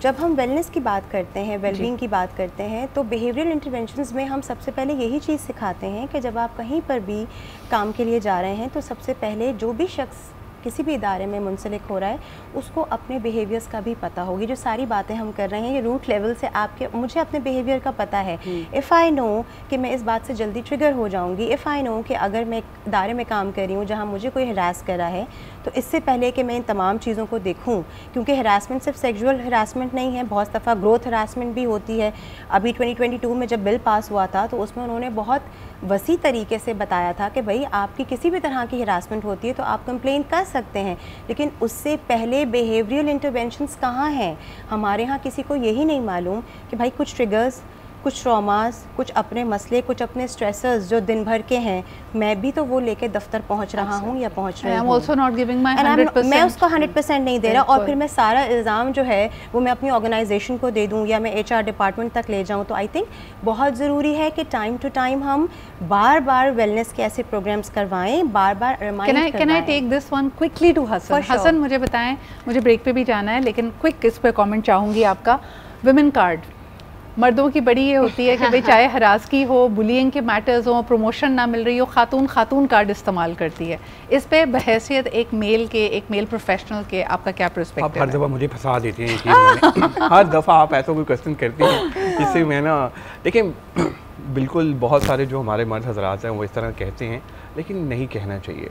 Speaker 4: जब हम वेलनेस की बात करते हैं, वेलबींग की बात करते हैं, तो बिहेवियरल इंटरवेंशंस में हम सबसे पहले यही चीज़ सिखाते हैं कि जब आप कहीं पर भी काम के लिए जा रहे हैं तो सबसे पहले जो भी शख्स किसी भी इदारे में मुंसलिक हो रहा है उसको अपने बिहेवियर्स का भी पता होगी। जो सारी बातें हम कर रहे हैं ये रूट लेवल से मुझे अपने बिहेवियर का पता है। इफ़ आई नो कि मैं इस बात से जल्दी ट्रिगर हो जाऊंगी, इफ़ आई नो कि अगर मैं इदारे में काम कर रही हूँ जहाँ मुझे कोई हरास कर रहा है, तो इससे पहले कि मैं इन तमाम चीज़ों को देखूँ, क्योंकि हरासमेंट सिर्फ सेक्सुअल हरासमेंट नहीं है, बहुत दफ़ा ग्रोथ हरासमेंट भी होती है। अभी 2022 में जब बिल पास हुआ था तो उसमें उन्होंने बहुत वसी तरीके से बताया था कि भाई आपकी किसी भी तरह की हरासमेंट होती है तो आप कंप्लेन कर सकते हैं, लेकिन उससे पहले बिहेवियरल इंटरवेंशंस कहाँ हैं। हमारे यहाँ किसी को यही नहीं मालूम कि भाई कुछ ट्रिगर्स, कुछ ट्रॉमास, कुछ अपने मसले, कुछ अपने स्ट्रेसर्स जो दिन भर के हैं, मैं भी तो वो लेके दफ्तर पहुंच रहा हूं या पहुंच रही हूं। मैं उसको 100% नहीं दे रहा, और फिर मैं सारा इल्ज़ाम जो है वो मैं अपनी ऑर्गेनाइजेशन को दे दूं या मैं HR डिपार्टमेंट तक ले जाऊं। तो आई थिंक बहुत ज़रूरी है कि टाइम टू टाइम हम बार बार वेलनेस के ऐसे प्रोग्राम्स करवाएं, बार बार रिमाइंड करवाएं।
Speaker 1: Can I take this one quickly to Hasan? Hasan मुझे बताएं, मुझे ब्रेक पे भी जाना है, लेकिन क्विक इस पर कमेंट चाहूँगी आपका। विमेन कार्ड, मर्दों की बड़ी ये होती है कि भाई चाहे हरासगी हो, बुलिंग के मैटर्स हो, प्रमोशन ना मिल रही हो, खातून कार्ड इस्तेमाल करती है। इस पे बहैसियत एक मेल प्रोफेशनल के आपका क्या पर्सपेक्टिव है?
Speaker 3: आप हर दफ़ा मुझे फंसा देती हैं ये चीज़ हर दफ़ा आप ऐसा कोई क्वेश्चन करती हैं जिससे मैं ना, देखिए बिल्कुल बहुत सारे जो हमारे मर्द हजरात हैं वो इस तरह कहते हैं, लेकिन नहीं कहना चाहिए।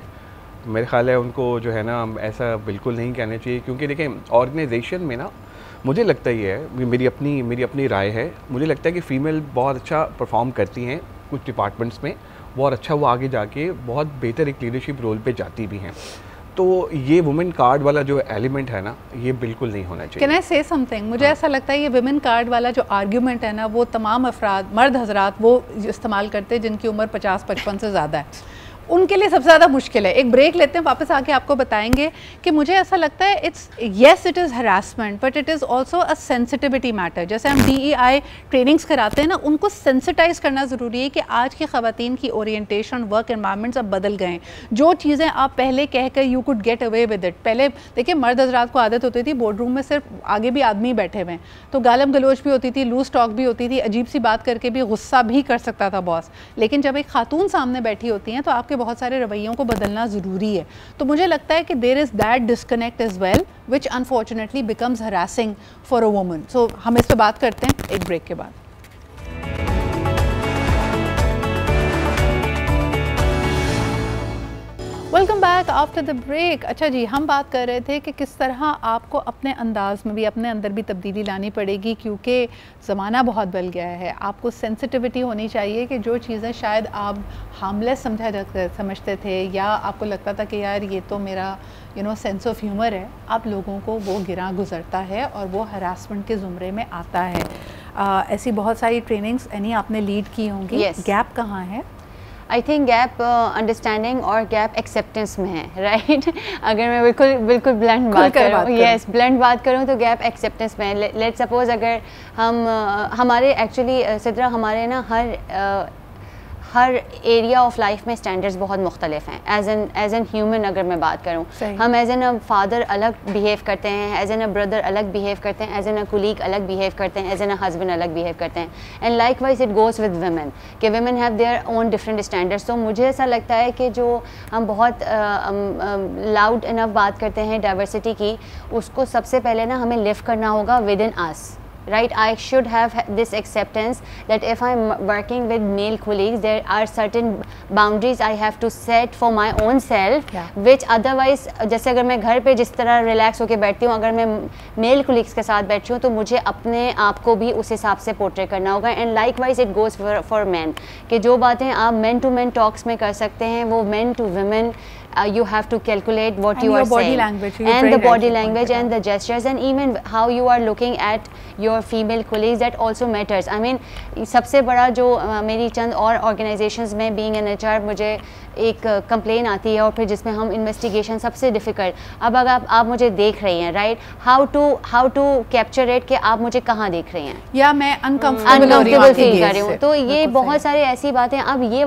Speaker 3: मेरे ख्याल है उनको जो है ना ऐसा बिल्कुल नहीं कहना चाहिए, क्योंकि देखें ऑर्गेनाइजेशन में ना मुझे लगता ही है, मेरी अपनी राय है, मुझे लगता है कि फ़ीमेल बहुत अच्छा परफॉर्म करती हैं कुछ डिपार्टमेंट्स में, बहुत अच्छा वो आगे जाके बहुत बेहतर एक लीडरशिप रोल पे जाती भी हैं। तो ये वुमेन कार्ड वाला जो एलिमेंट है ना, ये बिल्कुल नहीं होना चाहिए।
Speaker 1: कैन आई से समथिंग? मुझे ऐसा लगता है ये वुमेन कार्ड वाला जो आर्ग्यूमेंट है ना, वो तमाम अफराद, मर्द हजरात वो इस्तेमाल करते हैं जिनकी उम्र 50-55 से ज़्यादा है, उनके लिए सबसे ज़्यादा मुश्किल है। एक ब्रेक लेते हैं, वापस आके आपको बताएंगे कि मुझे ऐसा लगता है it is harassment but it is also a sensitivity matter. जैसे हम DEI ट्रेनिंग्स कराते हैं ना, उनको सेंसिटाइज करना ज़रूरी है कि आज की ख़वातीन की ओरिएंटेशन, वर्क एनवायरनमेंट्स अब बदल गए हैं। जो चीज़ें आप पहले कह कर you could get away with it, पहले देखिए मर्द हजरात को आदत होती थी बोर्ड रूम में सिर्फ आगे भी आदमी बैठे हुए हैं, तो गालम गलोच भी होती थी, लूज टॉक भी होती थी, अजीब सी बात करके भी गुस्सा भी कर सकता था बॉस। लेकिन जब एक खातून सामने बैठी होती हैं तो आपके बहुत सारे रवैयों को बदलना ज़रूरी है। तो मुझे लगता है कि there is that disconnect as well which unfortunately becomes harassing for a woman. So हम इस पर बात करते हैं एक ब्रेक के बाद। Welcome back after the break. अच्छा जी, हम बात कर रहे थे कि किस तरह आपको अपने अंदाज में भी, अपने अंदर भी तब्दीली लानी पड़ेगी, क्योंकि ज़माना बहुत बदल गया है। आपको सेंसिटिविटी होनी चाहिए कि जो चीज़ें शायद आप हार्मलेस समझते थे, या आपको लगता था कि यार ये तो मेरा सेंस ऑफ ह्यूमर है, आप लोगों को वो गिरा गुजरता है और वो हरासमेंट के ज़ुमरे में आता है। ऐसी बहुत सारी ट्रेनिंग्स यानी आपने लीड की होंगी। गैप कहाँ है?
Speaker 2: आई थिंक गैप अंडरस्टैंडिंग और गैप एक्सेप्टेंस में है, राइट? अगर मैं बिल्कुल ब्लंट बात करूँ, यस ब्लंट बात करूँ तो गैप एक्सेप्टेंस में है। लेट सपोज अगर हम हमारे एक्चुअली सिद्रा हमारे ना हर एरिया ऑफ लाइफ में स्टैंडर्ड्स बहुत मुख्तलिफ हैं। एज एन ह्यूमन अगर मैं बात करूँ, हम एज एन अ फादर अलग बिहेव करते हैं, एज एन अ ब्रदर अलग बिहेव करते हैं, एज एन अ कुलीग अलग बिहेव करते हैं, एज एन अ हस्बैंड अलग बिहेव करते हैं। And likewise it goes with women कि women have their own different standards. तो मुझे ऐसा लगता है कि जो हम बहुत लाउड इनफ बात करते हैं डाइवर्सिटी की, उसको सबसे पहले ना हमें लिव करना होगा with in us, right? I should have this acceptance that if I'm working with male colleagues, there are certain boundaries I have to set for my own self, which otherwise, जैसे अगर मैं घर पे जिस तरह रिलैक्स होकर बैठती हूँ, अगर मैं मेल कोलीग्स के साथ बैठी हूँ तो मुझे अपने आप को भी उस हिसाब से पोर्ट्रे करना होगा। And likewise it goes for man कि जो बातें आप मैन टू मैन टॉक्स में कर सकते हैं, वो man to women you have to calculate what you are saying, and the body language and the gestures, and even how you are looking at your female colleagues, that also matters. I mean, सबसे बड़ा जो मेरी चंद और organizations में being an HR मुझे एक कंप्लेन आती है और फिर जिसमें हम इन्वेस्टिगेशन सबसे डिफ़िकल्ट, अब अगर आप मुझे देख रही हैं, right, how to capture it कि आप मुझे कहाँ देख रही हैं, या मैं अनकम्फर्टेबल फील कर रही हूँ। तो ये बहुत सारी ऐसी बातें। अब ये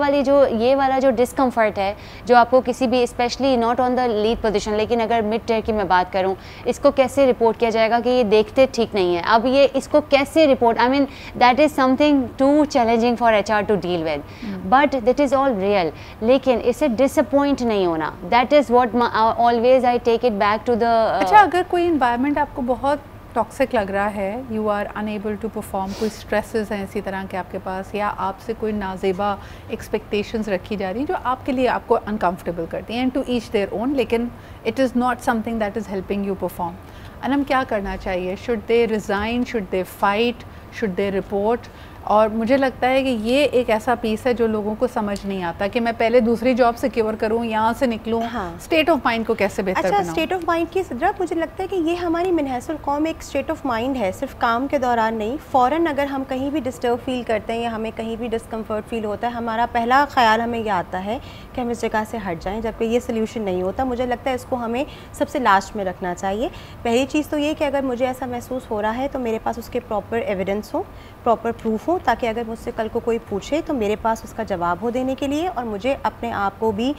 Speaker 2: वाला जो डिस्कम्फर्ट है, जो आपको किसी भी, specially not on the lead position, लेकिन अगर मिड टियर की मैं बात करूँ, इसको कैसे रिपोर्ट किया जाएगा कि ये देखते ठीक नहीं है, अब ये इसको कैसे report, I mean that is something too challenging for HR to deal with, but that is all real. लेकिन इससे डिसअपॉइंट नहीं होना, that is what always I take it back to the.
Speaker 1: अच्छा, अगर कोई इन्वायरमेंट आपको बहुत टॉक्सिक लग रहा है, you are unable to perform, कोई स्ट्रेसेस हैं इसी तरह के आपके पास, या आपसे कोई नाजेबा एक्सपेक्टेशंस रखी जा रही जो आपके लिए आपको अनकंफर्टेबल करती हैं, and to each their own, लेकिन it is not something that is helping you perform, um क्या करना चाहिए? Should they resign, should they fight, should they report? और मुझे लगता है कि ये एक ऐसा पीस है जो लोगों को समझ नहीं आता कि मैं पहले दूसरी जॉब सिक्योर करूं, यहाँ से निकलूं। स्टेट ऑफ माइंड को कैसे बेहतर बनाऊं?
Speaker 4: अच्छा, स्टेट ऑफ माइंड की सिद्रा, मुझे लगता है कि ये हमारी मिनहसुल कौम एक स्टेट ऑफ माइंड है, सिर्फ काम के दौरान नहीं। फ़ौरन अगर हम कहीं भी डिस्टर्ब फील करते हैं या हमें कहीं भी डिस्कम्फर्ट फील होता है, हमारा पहला ख्याल हमें यह आता है कि हम इस जगह से हट जाएँ, जबकि ये सोल्यूशन नहीं होता। मुझे लगता है इसको हमें सबसे लास्ट में रखना चाहिए। पहली चीज़ तो ये कि अगर मुझे ऐसा महसूस हो रहा है तो मेरे पास उसके प्रॉपर एविडेंस हो, प्रॉपर प्रूफ हो, ताकि अगर मुझसे कल को कोई पूछे तो मेरे पास उसका जवाब हो देने के लिए, और मुझे अपने आप को भी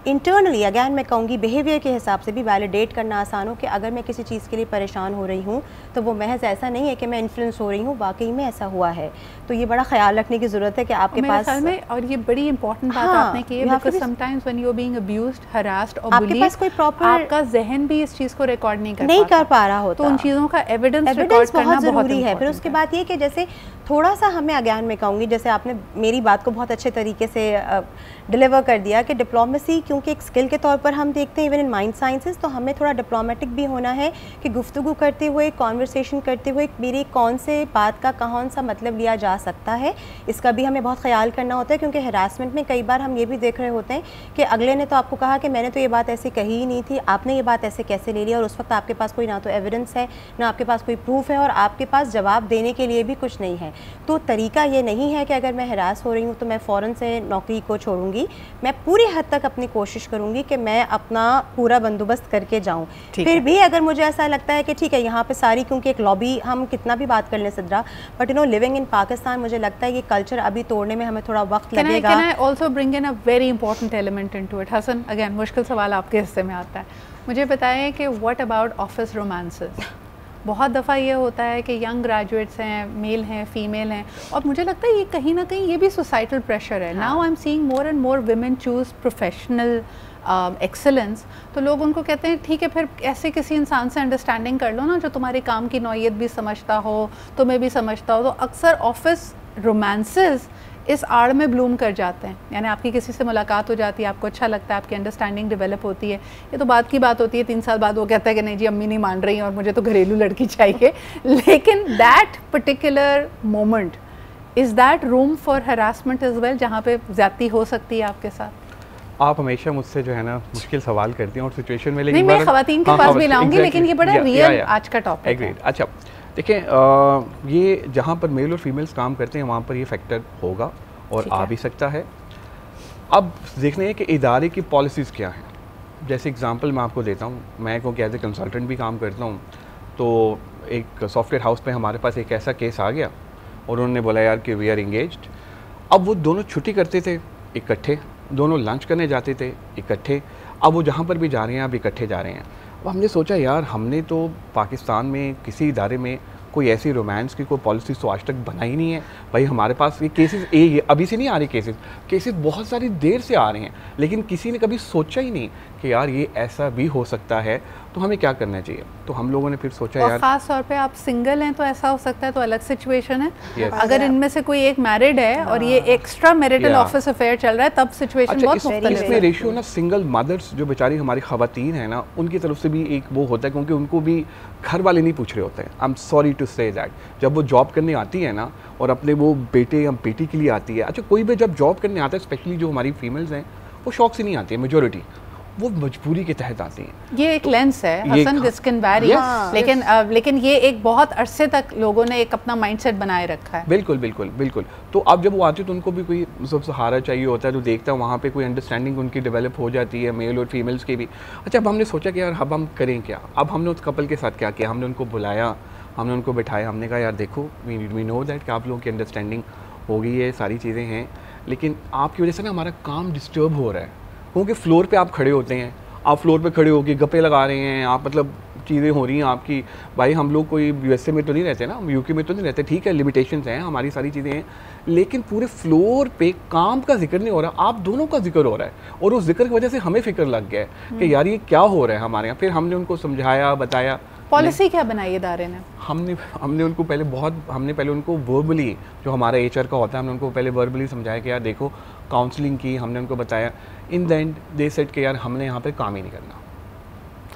Speaker 4: इंटरनली अगैन मैं कहूँगी बिहेवियर के हिसाब से भी वैलिडेट करना आसान हो कि अगर मैं किसी चीज़ के लिए परेशान हो रही हूँ तो वो महज ऐसा नहीं है कि मैं इन्फ्लुएंस हो रही हूँ, वाकई में ऐसा हुआ है। तो ये बड़ा ख्याल रखने की ज़रूरत है कि आपके पास
Speaker 1: में, और ये बड़ी इंपॉर्टेंट बात आपने की है, because sometimes when you are being abused, harassed और बुलीड, आपके पास कोई प्रॉपर, आपका जहन भी इस चीज़ को रिकॉर्ड नहीं कर पा रहा होता, तो उन चीज़ों का एविडेंस रिकॉर्ड करना बहुत ज़रूरी है।
Speaker 4: फिर उसके बाद ये कि जैसे थोड़ा सा हमें अगैन मैं कहूँगी, जैसे आपने मेरी बात को बहुत अच्छे तरीके से डिलीवर कर दिया कि डिप्लोमेसी क्योंकि एक स्किल के तौर पर हम देखते हैं इवन इन माइंड साइंसेस, तो हमें थोड़ा डिप्लोमेटिक भी होना है कि गुफ्तगू करते हुए, कॉन्वर्सेशन करते हुए मेरी कौन से बात का कौन सा मतलब लिया जा सकता है, इसका भी हमें बहुत ख्याल करना होता है। क्योंकि हरासमेंट में कई बार हम ये भी देख रहे होते हैं कि अगले ने तो आपको कहा कि मैंने तो ये बात ऐसे कही ही नहीं थी, आपने ये बात ऐसे कैसे ले लिया, और उस वक्त आपके पास कोई ना तो एविडेंस है, ना आपके पास कोई प्रूफ है, और आपके पास जवाब देने के लिए भी कुछ नहीं है। तो तरीका ये नहीं है कि अगर मैं हरास हो रही हूँ तो मैं फ़ौरन से नौकरी को छोड़ूंगी, मैं पूरी हद तक अपनी कोशिश करूँगी कि मैं अपना पूरा बंदोबस्त करके जाऊँ। फिर भी अगर मुझे ऐसा लगता है कि ठीक है यहाँ पे सारी, क्योंकि एक लॉबी, हम कितना भी बात कर लें Sidra, but you know living in Pakistan, मुझे लगता है ये कल्चर अभी तोड़ने में हमें थोड़ा वक्त लगेगा।
Speaker 1: Can I also bring in a very important element into it? Hasan, again मुश्किल सवाल आपके हिस्से में आता है, मुझे बताएं कि व्हाट अबाउट ऑफिस रोमांसेस? बहुत दफ़ा ये होता है कि यंग ग्रेजुएट्स हैं, मेल हैं, फीमेल हैं, और मुझे लगता है ये कहीं ना कहीं ये भी सोसाइटल प्रेशर है। Now I am seeing more and more women choose professional excellence, तो लोग उनको कहते हैं ठीक है फिर ऐसे किसी इंसान से अंडरस्टैंडिंग कर लो ना जो तुम्हारे काम की नौयत भी समझता हो, तुम्हें भी समझता हो। तो अक्सर ऑफिस रोमांसेस इस आड़ में ब्लूम कर जाते हैं, यानी आपकी किसी से मुलाकात हो जाती है, आपको अच्छा लगता है, आपकी अंडरस्टैंडिंग डेवलप होती है, ये तो बात की बात होती है, 3 साल बाद वो कहता है कि नहीं जी अम्मी नहीं मान रही हैं और मुझे तो घरेलू लड़की चाहिए। लेकिन that particular moment, is that room for harassment is well, जहाँ पे ज़्यादती हो सकती है आपके साथ?
Speaker 3: आप हमेशा मुझसे जो है ना मुश्किल सवाल करती हैं और सिचुएशन में,
Speaker 1: लेकिन मैं ख़वातीन के पास भी लाऊंगी, लेकिन ये बड़ा रियल आज का टॉपिक है।
Speaker 3: अच्छा देखिए, ये जहाँ पर मेल और फीमेल्स काम करते हैं वहाँ पर ये फैक्टर होगा और आ भी सकता है। अब देखने हैं कि इदारे की पॉलिसीज़ क्या हैं। जैसे एग्जांपल मैं आपको देता हूँ, मैं को एज ए कंसल्टेंट भी काम करता हूँ, तो एक सॉफ्टवेयर हाउस पे हमारे पास एक ऐसा केस आ गया और उन्होंने बोला यार कि वी आर इंगेज्ड। अब वो दोनों छुट्टी करते थे इकट्ठे, दोनों लंच करने जाते थे इकट्ठे, अब वो जहाँ पर भी जा रहे हैं अब इकट्ठे जा रहे हैं। अब हमने सोचा यार हमने तो पाकिस्तान में किसी इदारे में कोई ऐसी रोमांस की कोई पॉलिसी तो आज तक बनाई नहीं है। भाई हमारे पास ये केसेस अभी से नहीं आ रही, केसेस बहुत सारी देर से आ रहे हैं, लेकिन किसी ने कभी सोचा ही नहीं कि यार ये ऐसा भी हो सकता है, तो हमें क्या करना चाहिए। तो हम लोगों ने फिर सोचा यार,
Speaker 1: ख़ास तौर पे आप सिंगल हैं तो ऐसा हो सकता है, तो अलग सिचुएशन है। अगर इनमें से कोई एक मैरिड है और ये एक्स्ट्रा मैरिटल ऑफिस अफेयर चल रहा है, तब सिचुएशन बहुत मुख्तलिफ है।
Speaker 3: इसमें रेशियो ना सिंगल मदर्स जो बेचारी हमारी ख़वातीन है ना, उनकी तरफ से भी एक वो होता है, क्योंकि उनको भी घर वाले नहीं पूछ रहे होते हैं। I am sorry to say that, जब वो जॉब करने आती है ना और अपने वो बेटे या बेटी के लिए आती है, अच्छा कोई भी जब जॉब करने आता है, स्पेशली जो हमारी फीमेल्स हैं वो शौक से नहीं आती है, मेजॉरिटी वो मजबूरी के तहत आती हैं।
Speaker 1: ये एक लेंस है हसन, दिस कैन वैरी, लेकिन ये एक बहुत अरसे तक लोगों ने एक अपना माइंडसेट बनाए रखा है।
Speaker 3: बिल्कुल बिल्कुल बिल्कुल। तो अब जब वो आती है तो उनको भी कोई सब सहारा चाहिए होता है, तो देखता है वहाँ पे कोई अंडरस्टैंडिंग उनकी डेवलप हो जाती है, मेल और फीमेल्स की भी। अच्छा अब हमने सोचा कि यार अब हम करें क्या। अब हमने उस कपल के साथ क्या किया, हमने उनको बुलाया, हमने उनको बिठाया, हमने कहा यार देखो वी नो दैट कि आप लोगों की अंडरस्टैंडिंग हो गई है, सारी चीज़ें हैं, लेकिन आपकी वजह से ना हमारा काम डिस्टर्ब हो रहा है। क्योंकि फ्लोर पे आप खड़े होते हैं, आप फ्लोर पे खड़े होकर गप्पे लगा रहे हैं, आप मतलब चीज़ें हो रही हैं आपकी। भाई हम लोग कोई यूएसए में तो नहीं रहते ना, यूके में तो नहीं रहते, ठीक है लिमिटेशंस हैं, हमारी सारी चीज़ें हैं, लेकिन पूरे फ्लोर पे काम का जिक्र नहीं हो रहा, आप दोनों का जिक्र हो रहा है, और उस जिक्र की वजह से हमें फिक्र लग गया है कि यार ये क्या हो रहा है हमारे यहाँ। फिर हमने उनको समझाया, बताया।
Speaker 1: पॉलिसी क्या बनाई इदारे ने?
Speaker 3: हमने उनको पहले उनको वर्बली, जो हमारा एचआर का होता है, हमने उनको पहले वर्बली समझाया कि यार देखो, काउंसलिंग की, हमने उनको बताया। In the and they said कि यार हमने यहाँ पे काम ही नहीं करना।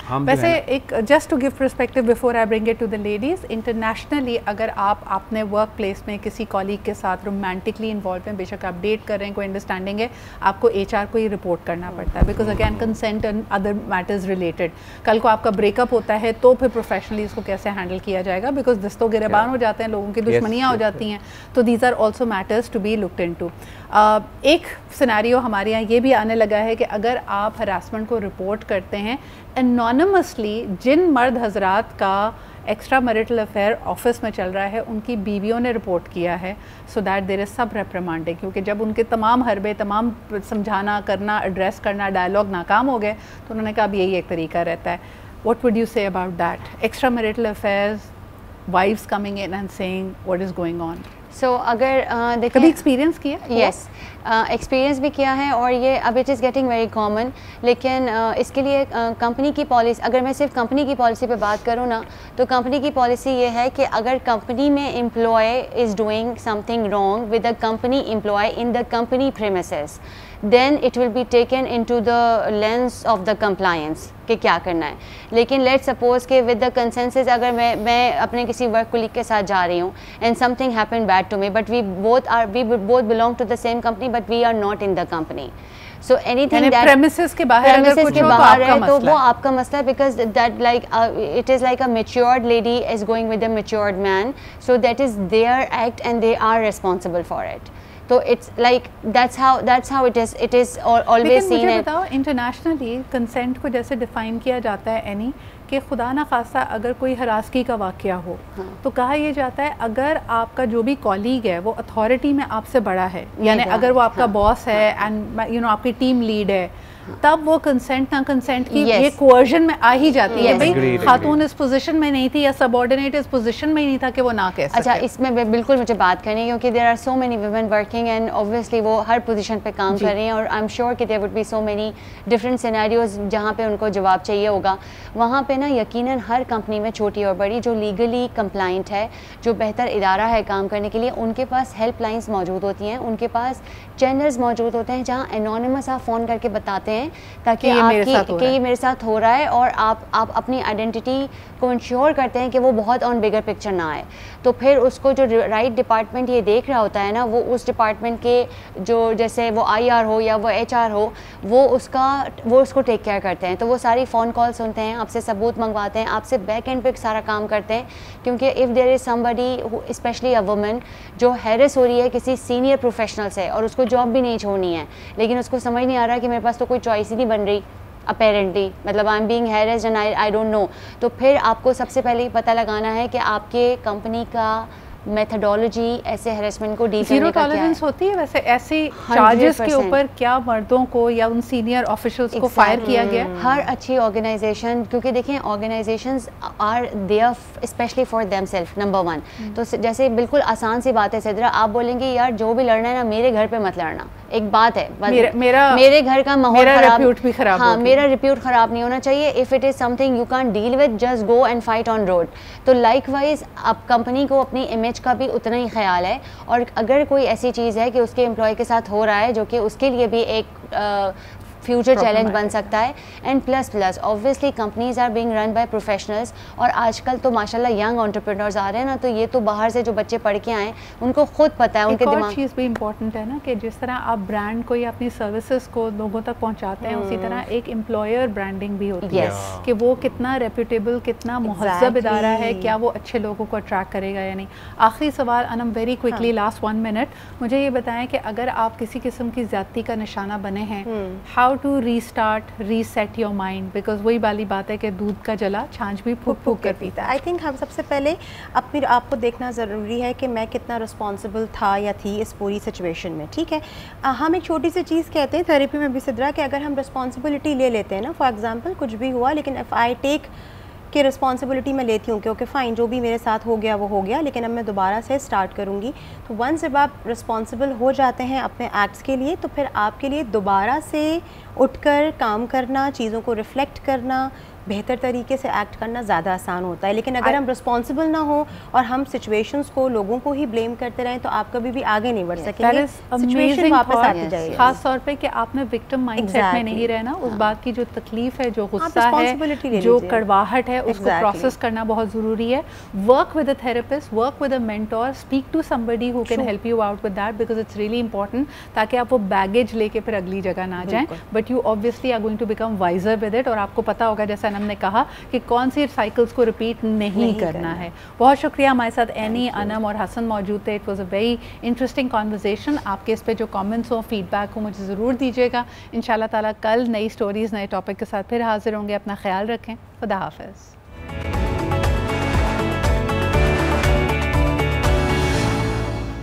Speaker 1: वैसे एक just to give perspective before I bring it to the ladies, internationally अगर आप अपने वर्क प्लेस में किसी कॉलीग के साथ रोमांटिकली इन्वॉल्व हैं, बेशक आप डेट कर रहे हैं, कोई अंडरस्टैंडिंग है, आपको एचआर को ही रिपोर्ट करना पड़ता है, because again consent and other matters related. कल को आपका ब्रेकअप होता है तो फिर प्रोफेशनली इसको कैसे हैंडल किया जाएगा, बिकॉज दिस्तों गिरबान हो जाते हैं, लोगों की दुश्मनियाँ हो जाती हैं, तो these are also matters to be looked into. एक सिनेरियो हमारे यहाँ ये भी आने लगा है कि अगर आप हरासमेंट को रिपोर्ट करते हैं एनोनिमसली, जिन मर्द हजरात का एक्स्ट्रा मैरिटल अफेयर ऑफिस में चल रहा है, उनकी बीवियों ने रिपोर्ट किया है, सो दैट देयर इज़ सब रेप्रिमांडिंग, क्योंकि जब उनके तमाम हरबे, तमाम समझाना करना, एड्रेस करना, डायलॉग नाकाम हो गए, तो उन्होंने कहा अब यही एक तरीका रहता है. What would you say about that, extramarital affairs, wife's coming in and saying what is going on?
Speaker 2: So अगर देखें,
Speaker 1: कभी एक्सपीरियंस किया?
Speaker 2: यस, एक्सपीरियंस भी किया है, और ये अब it is getting very common. लेकिन इसके लिए कंपनी की पॉलिसी, अगर मैं सिर्फ कंपनी की पॉलिसी पे बात करूँ ना, तो कंपनी की पॉलिसी ये है कि अगर कंपनी में employee is doing something wrong with the company employee in the company premises, then it will be taken into the lens of the compliance कि क्या करना है. लेकिन let's suppose कि with the consensus, अगर मैं अपने किसी वर्क कोलीग के साथ जा रही हूँ and something happened bad to me, but we both belong to the same company but we are not in the company. So anything that
Speaker 1: premises के बाहर अगर कुछ हो तो आपका
Speaker 2: है, तो
Speaker 1: मसला
Speaker 2: वो आपका मसला है, because that like it is like a matured lady is going with a matured man, so that is their act and they are responsible for it. तो it's like that's how it is always seen.
Speaker 1: मुझे बताओ, इंटरनेशनली कंसेंट को जैसे डिफ़ाइन किया जाता है एनी, कि खुदा ना खासा अगर कोई हरासगी का वाक़या हो,
Speaker 2: हाँ.
Speaker 1: तो कहा यह जाता है अगर आपका जो भी कॉलीग है वो अथॉरिटी में आपसे बड़ा है, यानी अगर वो आपका बॉस है एंड यू नो आपकी टीम लीड है, तब वो कंसेंट ना कंसेंट की ये कोअर्जन में आ ही जाती है. भाई खातून इस पोजीशन में नहीं थी या सबऑर्डिनेट इस पोजीशन में ही नहीं था कि वो ना कह सके.
Speaker 2: अच्छा, इसमें बिल्कुल मुझे बात करनी है, क्योंकि there are so many women working and obviously वो हर पोजीशन पे काम कर रही हैं, और आई एम श्योर कि there would be so many different scenarios जहाँ पे उनको जवाब चाहिए होगा. वहाँ पे ना यकीनन हर कंपनी में, छोटी और बड़ी, जो लीगली कंप्लाइंट है, जो बेहतर इदारा है काम करने के लिए, उनके पास हेल्पलाइंस मौजूद होती हैं, उनके पास चैनल्स मौजूद होते हैं जहाँ एनोनिमस आप फ़ोन करके बताते हैं ताकि ये मेरे साथ हो रहा है, और आप अपनी आइडेंटिटी को इंश्योर करते हैं कि वो बहुत ऑन बिगर पिक्चर ना आए. तो फिर उसको जो राइट डिपार्टमेंट ये देख रहा होता है ना, वो उस डिपार्टमेंट के जो, जैसे वो IR हो या वो HR हो, वो उसको टेक केयर करते हैं. तो वो सारी फ़ोन कॉल सुनते हैं, आपसे सबूत मंगवाते हैं, आपसे बैक एंड पे सारा काम करते हैं, क्योंकि if there is somebody, specially a woman, जो हैरेस हो रही है किसी सीनियर प्रोफेशनल से, और उसको जॉब भी नहीं छोड़नी है, लेकिन उसको समझ नहीं आ रहा कि मेरे पास तो कोई चॉइस ही नहीं बन रही अपेरेंटली, मतलब I am being harassed and I don't know. तो फिर आपको सबसे पहले ही पता लगाना है कि आपके कंपनी का मेथडोलॉजी ऐसे हैरेसमेंट को डील करने का क्या है.
Speaker 1: जीरो टॉलरेंस होती है वैसे ऐसे चार्जेस के ऊपर? क्या मर्दों को या उन सीनियर ऑफिशियल्स को फायर किया गया?
Speaker 2: हर अच्छी ऑर्गेनाइजेशन, क्योंकि देखिए organisations are there specially for themselves, number 1. तो जैसे बिल्कुल आसान सी बात है सिद्रा, आप बोलेंगे यार जो भी लड़ना है ना, मेरे घर पे मत लड़ना. एक बात है, मेरे घर का माहौल खराब, हाँ, मेरा रिप्यूट खराब नहीं होना चाहिए. If it is something you can deal with, just go and fight on road. तो लाइकवाइज आप कंपनी को अपनी इमेज का भी उतना ही ख्याल है, और अगर कोई ऐसी चीज़ है कि उसके एम्प्लॉय के साथ हो रहा है जो कि उसके लिए भी एक फ्यूचर चैलेंज बन सकता है. And plus obviously companies are being run by professionals, और आजकल तो माशाल्लाह यंग एंटरप्रेन्योर्स आ रहे हैं ना, तो ये तो बाहर से जो बच्चे पढ़ के आए उनको खुद पता है, उनके दिमाग.
Speaker 1: चीज़ भी इम्पॉर्टेंट है ना कि जिस तरह आप ब्रांड को या अपनी सर्विसेज को लोगों तक पहुंचाते हैं, उसी तरह एक एम्प्लॉयर ब्रांडिंग भी होती है कि वो कितना रेप्यूटेबल, कितना मुहज़्ज़ब इदारा है, क्या वो अच्छे लोगों को अट्रैक्ट करेगा या नहीं. आखिरी सवाल Anam, very quickly, last 1 minute, मुझे ये बताएं कि अगर आप किसी किस्म की ज़्यादती का निशाना बने हैं, how to restart, reset your mind, because वही वाली बात है कि दूध का जला छाछ भी फूक फूक कर पीता है.
Speaker 4: आई थिंक हम सबसे पहले अपने आपको देखना ज़रूरी है कि मैं कितना रिस्पॉन्सिबल था या थी इस पूरी सिचुएशन में. ठीक है, हम एक छोटी सी चीज़ कहते हैं थेरेपी में भी सिद्रा, कि अगर हम रिस्पॉन्सिबिलिटी ले लेते हैं ना, फॉर एग्जांपल कुछ भी हुआ, लेकिन इफ़ आई टेक कि रिस्पॉन्सिबिलिटी मैं लेती हूँ कि ओके फ़ाइन, जो भी मेरे साथ हो गया वो हो गया, लेकिन अब मैं दोबारा से स्टार्ट करूँगी. तो वंस जब आप रिस्पॉन्सिबल हो जाते हैं अपने एक्ट्स के लिए, तो फिर आपके लिए दोबारा से उठकर काम करना, चीज़ों को रिफ़्लेक्ट करना, बेहतर तरीके से एक्ट करना ज़्यादा आसान होता है. लेकिन अगर हम रिस्पॉन्सिबल ना हो और हम सिचुएशंस को, लोगों को ही ब्लेम करते रहें, तो आप कभी भी आगे नहीं बढ़ सकेंगे. सिचुएशन वापस आती जाएगी.
Speaker 1: खास तौर पे कि आपने विक्टिम माइंडसेट में नहीं रहना. उस बात की जो तकलीफ है, जो गुस्सा है, जो कड़वाहट है, उसको प्रोसेस करना बहुत ज़रूरी है. Work with a therapist, work with a mentor, speak to somebody who can help you out with that, because it's really important, ताकि आप वो बैगेज लेके फिर अगली जगह ना जाएं. But you obviously are going to become wiser with it, और आपको पता होगा, जैसा हमने कहा, कि कौन सी साइकिल्स को रिपीट नहीं करना है. बहुत शुक्रिया. हमारे साथ एनी, अनम और हसन मौजूद थे. It was a very interesting conversation. आपके इस पे जो कमेंट्स हो, फीडबैक हो, मुझे ज़रूर दीजिएगा. इंशाल्लाह ताला कल नई स्टोरीज़, नए टॉपिक के साथ फिर हाजिर होंगे. अपना ख्याल रखें. खुदा हाफ़िज़.